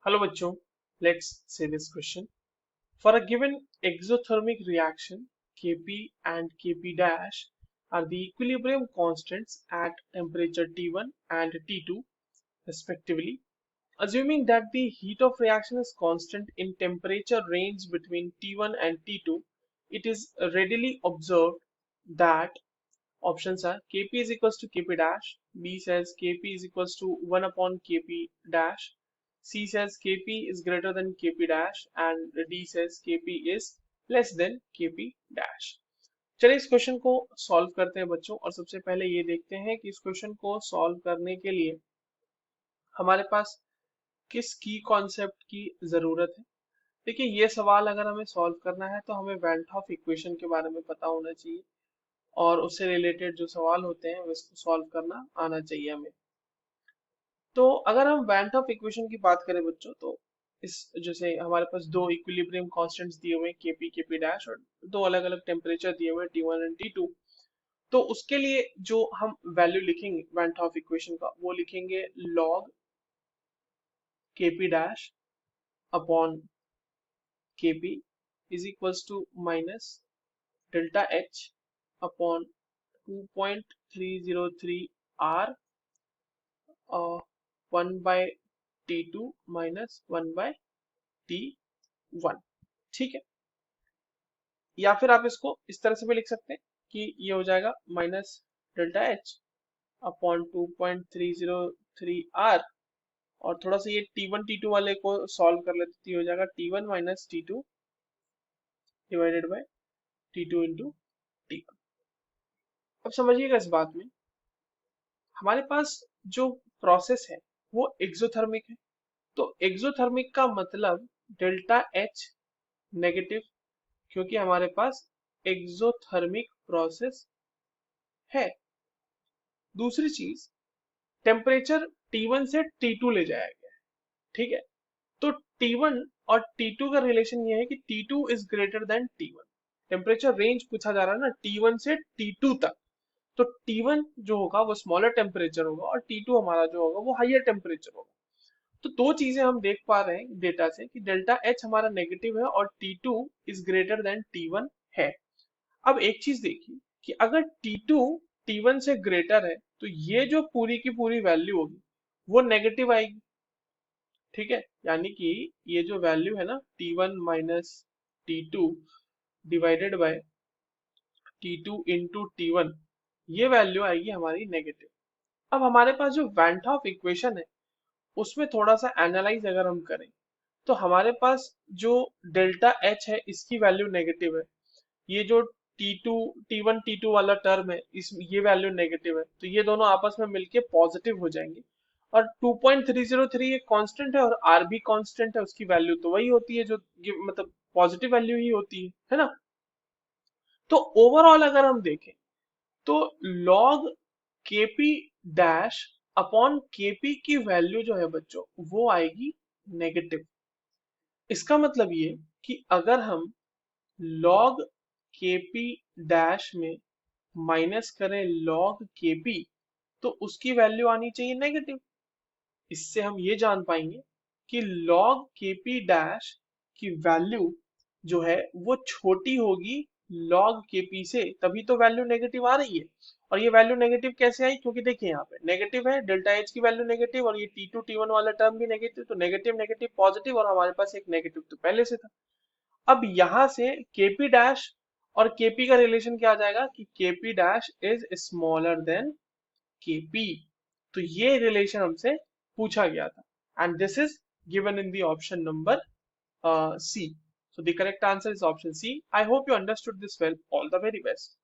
Hello bachcho, let's say this question. For a given exothermic reaction, Kp and Kp dash are the equilibrium constants at temperature T1 and T2 respectively. Assuming that the heat of reaction is constant in temperature range between T1 and T2, it is readily observed that options are Kp is equals to Kp dash, B says Kp is equals to 1 upon Kp dash, C says Kp is greater than Kp dash and D says Kp is less than Kp dash. चलिए इस question को solve करते हैं बच्चों और सबसे पहले ये देखते हैं कि इस क्वेश्चन को सॉल्व करने के लिए हमारे पास किस की कॉन्सेप्ट की जरूरत है। देखिए ये सवाल अगर हमें सॉल्व करना है तो हमें वेल्ट ऑफ इक्वेशन के बारे में पता होना चाहिए और उससे रिलेटेड जो सवाल होते हैं उसको सॉल्व करना आना चाहिए हमें। तो अगर हम वेल्ट ऑफ इक्वेशन की बात करें बच्चों तो इस जैसे हमारे पास दो इक्विलिब्रियम कांस्टेंट्स दिए हुए हैं केपी केपी डैश और दो अलग अलग टेम्परेचर दिए हुए हैं टी1 एंड टी2। तो उसके लिए जो हम वैल्यू लिखेंगे वेल्ट ऑफ इक्वेशन का वो लिखेंगे log K P dash upon K P is equals to minus delta H upon 2.303 R 1 by T2 minus 1 by T1। ठीक है, या फिर आप इसको इस तरह से भी लिख सकते हैं कि ये हो जाएगा minus delta H upon 2.303 R और थोड़ा सा ये T1 T2 वाले को सॉल्व कर लेते तो ये हो जाएगा T1 minus T2 divided by T2 into T1। अब समझिएगा इस बात में हमारे पास जो प्रोसेस है वो एक्सोथर्मिक है। तो एक्सोथर्मिक का मतलब डेल्टा एच नेगेटिव, क्योंकि हमारे पास एक्सोथर्मिक प्रोसेस है। दूसरी चीज टेम्परेचर T1 से T2 ले जाया गया है। ठीक है, तो T1 और T2 का रिलेशन ये है कि T2 is greater than T1। Temperature range पूछा जा रहा है ना T1 से T2 तक, तो T1 जो होगा वो स्मॉलर टेम्परेचर होगा और T2 हमारा जो होगा वो हाइयर टेम्परेचर होगा। तो दो चीजें हम देख पा रहे हैं डेटा से कि डेल्टा एच हमारा नेगेटिव है और T2 is greater than T1 है। अब एक चीज देखिए कि अगर T2 T1 से ग्रेटर है तो ये जो पूरी की पूरी वैल्यू होगी वो नेगेटिव आएगी। ठीक है, यानी कि ये जो वैल्यू है ना T1 minus T2 divided by T2 into T1, ये वैल्यू आएगी हमारी नेगेटिव। अब हमारे पास जो वेल्ट ऑफ इक्वेशन है उसमें थोड़ा सा एनालाइज अगर हम करें तो हमारे पास जो डेल्टा एच है इसकी वैल्यू नेगेटिव है, ये जो T2 T1 T2 वाला टर्म है इस ये वैल्यू नेगेटिव है, तो ये दोनों आपस में मिलके पॉजिटिव हो जाएंगे। और 2.303 एक कांस्टेंट है और आर भी कांस्टेंट है, उसकी वैल्यू तो वही होती है जो मतलब पॉजिटिव वैल्यू ही होती है ना। तो ओवरऑल अगर हम देखें तो log K P dash upon KP की वैल्यू जो है बच्चों वो आएगी नेगेटिव। इसका मतलब ये कि अगर हम लॉग केपी डैश में माइनस करें लॉग केपी तो उसकी वैल्यू आनी चाहिए नेगेटिव। इससे हम ये जान पाएंगे कि लॉग केपी डैश की वैल्यू जो है वो छोटी होगी लॉग केपी से, तभी तो वैल्यू नेगेटिव आ रही है। और ये वैल्यू नेगेटिव कैसे आई, क्योंकि देखिए यहाँ पे नेगेटिव है, डेल्टा एच की वैल्यू नेगेटिव और ये T2 T1 वाला टर्म भी नेगेटिव, तो नेगेटिव नेगेटिव पॉजिटिव और हमारे पास एक नेगेटिव तो पहले से था। अब यहां से केपी डैश और केपी का रिलेशन क्या आ जाएगा कि KP dash is smaller than KP. तो ये रिलेशन हमसे पूछा गया था and this is given in the option number C. So the correct answer is option C. I hope you understood this well. All the very best.